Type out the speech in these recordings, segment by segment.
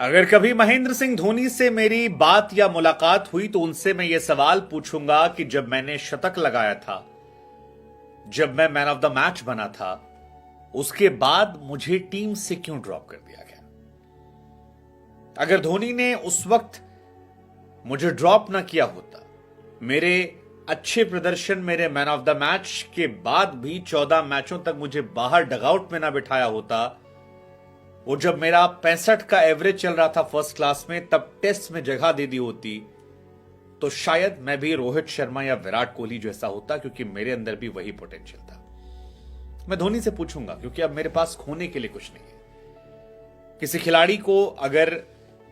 अगर कभी महेंद्र सिंह धोनी से मेरी बात या मुलाकात हुई तो उनसे मैं ये सवाल पूछूंगा कि जब मैंने शतक लगाया था, जब मैं मैन ऑफ द मैच बना था, उसके बाद मुझे टीम से क्यों ड्रॉप कर दिया गया। अगर धोनी ने उस वक्त मुझे ड्रॉप ना किया होता, मेरे अच्छे प्रदर्शन, मेरे मैन ऑफ द मैच के बाद भी 14 मैचों तक मुझे बाहर डगआउट में ना बिठाया होता, वो जब मेरा 65 का एवरेज चल रहा था फर्स्ट क्लास में, तब टेस्ट में जगह दे दी होती, तो शायद मैं भी रोहित शर्मा या विराट कोहली जैसा होता, क्योंकि मेरे अंदर भी वही पोटेंशियल था। मैं धोनी से पूछूंगा, क्योंकि अब मेरे पास खोने के लिए कुछ नहीं है। किसी खिलाड़ी को अगर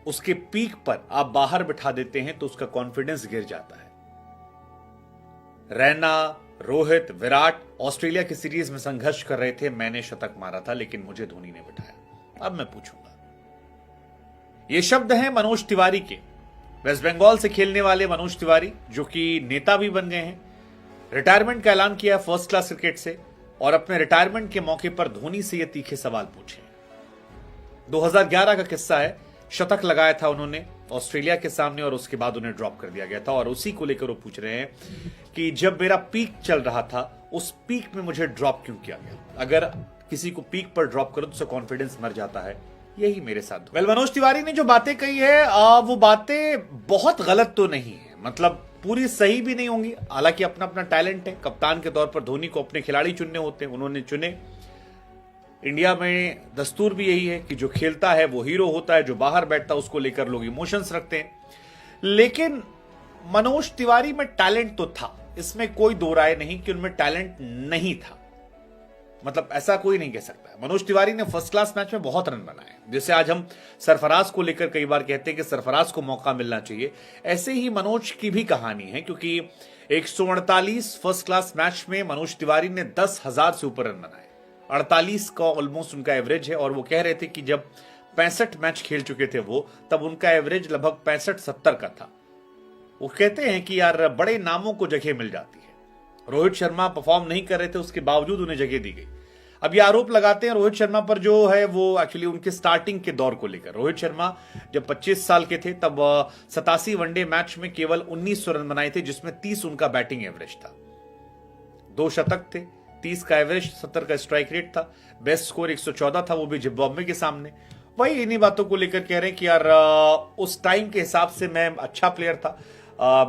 उसके पीक पर आप बाहर बिठा देते हैं तो उसका कॉन्फिडेंस गिर जाता है। रैना, रोहित, विराट ऑस्ट्रेलिया की सीरीज में संघर्ष कर रहे थे, मैंने शतक मारा था, लेकिन मुझे धोनी ने बिठाया। अब मैं पूछूंगा, ये शब्द हैं मनोज तिवारी के, वेस्ट बंगाल से खेलने वाले मनोज तिवारी, जो कि नेता भी बन गए हैं। रिटायरमेंट का ऐलान किया फर्स्ट क्लास क्रिकेट से, और अपने रिटायरमेंट के मौके पर धोनी से ये तीखे सवाल पूछे। 2011 का किस्सा है, शतक लगाया था उन्होंने ऑस्ट्रेलिया के सामने और उसके बाद उन्हें ड्रॉप कर दिया गया था, और उसी को लेकर वो पूछ रहे हैं कि जब मेरा पीक चल रहा था, उस पीक में मुझे ड्रॉप क्यों किया गया। अगर किसी को पीक पर ड्रॉप करो तो उसका कॉन्फिडेंस मर जाता है। यही मेरे साथ मनोज तिवारी ने जो बातें कही है, वो बातें बहुत गलत तो नहीं है, मतलब पूरी सही भी नहीं होंगी। हालांकि अपना अपना टैलेंट है, कप्तान के तौर पर धोनी को अपने खिलाड़ी चुनने होते हैं, उन्होंने चुने। इंडिया में दस्तूर भी यही है कि जो खेलता है वो हीरो होता है, जो बाहर बैठता है उसको लेकर लोग इमोशंस रखते हैं। लेकिन मनोज तिवारी में टैलेंट तो था, इसमें कोई दो राय नहीं कि उनमें टैलेंट नहीं था। मतलब ऐसा कोई नहीं कह सकता। मनोज तिवारी ने फर्स्ट क्लास मैच में बहुत रन बनाए, जैसे आज हम सरफराज को लेकर कई बार कहते हैं कि सरफराज को मौका मिलना चाहिए, ऐसे ही मनोज की भी कहानी है, क्योंकि 148 फर्स्ट क्लास मैच में मनोज तिवारी ने 10,000 से ऊपर रन बनाए। 48 का ऑलमोस्ट उनका एवरेज है, और वो कह रहे थे कि जब 65 मैच खेल चुके थे वो, तब उनका एवरेज लगभग 65-70 का था। वो कहते हैं कि यार बड़े नामों को जगह मिल जाती है। रोहित शर्मा परफॉर्म नहीं कर रहे थे, उसके बावजूद उन्हें जगह दी गई। अब ये आरोप लगाते हैं रोहित शर्मा पर, जो है वो एक्चुअली उनके स्टार्टिंग के दौर को लेकर। रोहित शर्मा जब 25 साल के थे, तब 87 वनडे मैच में केवल 1900 रन बनाए थे, जिसमें 30 उनका बैटिंग एवरेज था। 2 शतक थे, 30 का एवरेज, 70 का स्ट्राइक रेट था। बेस्ट स्कोर 114 था, वो भी जिम्बाब्वे के सामने। वही इन्हीं बातों को लेकर कह रहे हैं कि यार उस टाइम के हिसाब से मैं अच्छा प्लेयर था,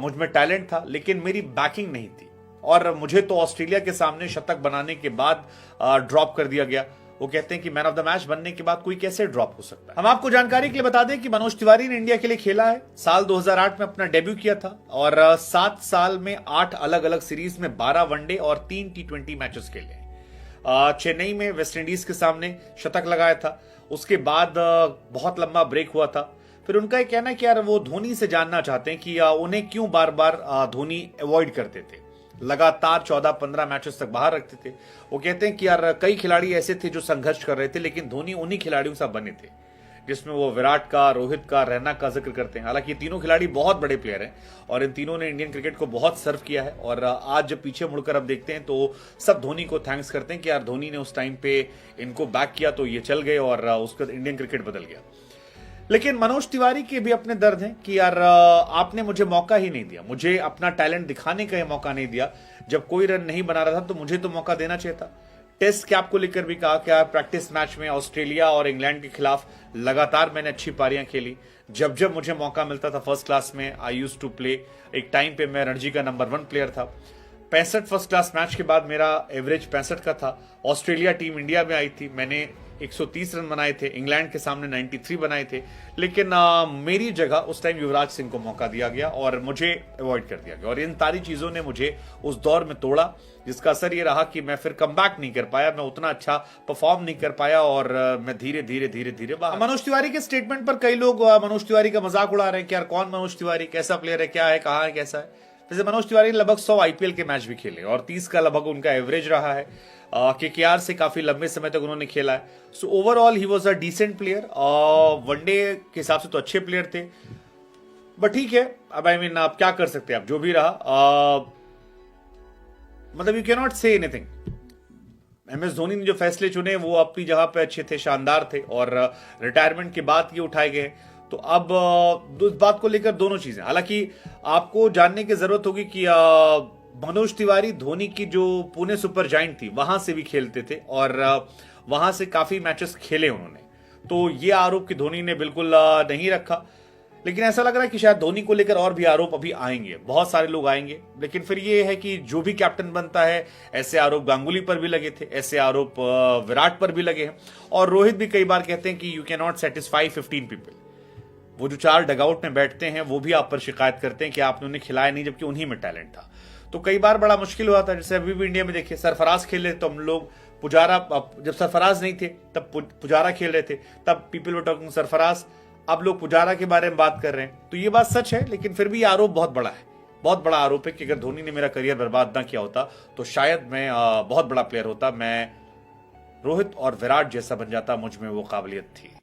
मुझ में टैलेंट था, लेकिन मेरी बैकिंग नहीं थी, और मुझे तो ऑस्ट्रेलिया के सामने शतक बनाने के बाद ड्रॉप कर दिया गया। वो कहते हैं कि मैन ऑफ द मैच बनने के बाद कोई कैसे ड्रॉप हो सकता है। हम आपको जानकारी के लिए बता दें कि मनोज तिवारी ने इंडिया के लिए खेला है। साल 2008 में अपना डेब्यू किया था, और 7 साल में 8 अलग अलग सीरीज में 12 वनडे और 3 T20 मैचेस खेले। चेन्नई में वेस्ट इंडीज के सामने शतक लगाया था। उसके बाद बहुत लंबा ब्रेक हुआ था। फिर उनका ये कहना है कि यार वो धोनी से जानना चाहते हैं कि उन्हें क्यों बार बार धोनी अवॉइड करते थे, लगातार 14-15 मैचेस तक बाहर रखते थे। वो कहते हैं कि यार कई खिलाड़ी ऐसे थे जो संघर्ष कर रहे थे, लेकिन धोनी उन्हीं खिलाड़ियों से बने थे, जिसमें वो विराट का, रोहित का, रैना का जिक्र करते हैं। हालांकि ये तीनों खिलाड़ी बहुत बड़े प्लेयर हैं, और इन तीनों ने इंडियन क्रिकेट को बहुत सर्व किया है। और आज जब पीछे मुड़कर अब देखते हैं तो सब धोनी को थैंक्स करते हैं कि यार धोनी ने उस टाइम पे इनको बैक किया तो ये चल गए, और उसका इंडियन क्रिकेट बदल गया। लेकिन मनोज तिवारी के भी अपने दर्द हैं कि यार आपने मुझे मौका ही नहीं दिया, मुझे अपना टैलेंट दिखाने का मौका नहीं दिया। जब कोई रन नहीं बना रहा था तो मुझे तो मौका देना चाहिए था। टेस्ट कैप को लेकर भी कहा कि प्रैक्टिस मैच में ऑस्ट्रेलिया और इंग्लैंड के खिलाफ लगातार मैंने अच्छी पारियां खेली। जब जब मुझे मौका मिलता था फर्स्ट क्लास में, आई यूज्ड टू प्ले। एक टाइम पे मैं रणजी का नंबर 1 प्लेयर था। 65 फर्स्ट क्लास मैच के बाद मेरा एवरेज 65 का था। ऑस्ट्रेलिया टीम इंडिया में आई थी, मैंने 130 रन बनाए थे, इंग्लैंड के सामने 93 बनाए थे। लेकिन मेरी जगह उस टाइम युवराज सिंह को मौका दिया गया और मुझे अवॉइड कर दिया गया, और इन सारी चीजों ने मुझे उस दौर में तोड़ा, जिसका असर ये रहा कि मैं फिर कमबैक नहीं कर पाया, मैं उतना अच्छा परफॉर्म नहीं कर पाया, और मैं धीरे धीरे धीरे धीरे मनोज तिवारी के स्टेटमेंट पर कई लोग मनोज तिवारी का मजाक उड़ा रहे हैं कि यार कौन मनोज तिवारी, कैसा प्लेयर है, क्या है, कहाँ है, कैसा है। वैसे मनोज तिवारी ने लगभग 100 आईपीएल के मैच भी खेले, और 30 का लगभग उनका एवरेज रहा है। केकेआर से काफी लंबे समय तक उन्होंने खेला है। So overall he was a decent player. One day के हिसाब से तो अच्छे प्लेयर थे, बट ठीक है, अब आई मीन आप क्या कर सकते हैं, आप जो भी रहा, मतलब you can not say anything. MS Dhoni ने जो फैसले चुने वो अपनी जगह पे अच्छे थे, शानदार थे, और रिटायरमेंट के बाद ये उठाए गए। तो अब इस बात को लेकर दोनों चीजें, हालांकि आपको जानने की जरूरत होगी कि मनोज तिवारी धोनी की जो पुणे सुपर जायंट थी वहां से भी खेलते थे, और वहां से काफी मैचेस खेले उन्होंने। तो ये आरोप कि धोनी ने बिल्कुल नहीं रखा, लेकिन ऐसा लग रहा है कि शायद धोनी को लेकर और भी आरोप अभी आएंगे, बहुत सारे लोग आएंगे। लेकिन फिर ये है कि जो भी कैप्टन बनता है, ऐसे आरोप गांगुली पर भी लगे थे, ऐसे आरोप विराट पर भी लगे हैं, और रोहित भी कई बार कहते हैं कि you can not satisfy 15 people. वो जो 4 डगआउट में बैठते हैं वो भी आप पर शिकायत करते हैं कि आपने उन्हें खिलाया नहीं, जबकि उन्हीं में टैलेंट था। तो कई बार बड़ा मुश्किल हुआ था। जैसे अभी भी इंडिया में देखिए, सरफराज खेल रहे थे तो हम लोग पुजारा, जब सरफराज नहीं थे तब पुजारा खेल रहे थे, तब पीपल वर टॉकिंग सरफराज। अब लोग पुजारा के बारे में बात कर रहे हैं। तो ये बात सच है, लेकिन फिर भी ये आरोप बहुत बड़ा है, बहुत बड़ा आरोप है कि अगर धोनी ने मेरा करियर बर्बाद ना किया होता तो शायद मैं बहुत बड़ा प्लेयर होता, मैं रोहित और विराट जैसा बन जाता, मुझ में वो काबिलियत थी।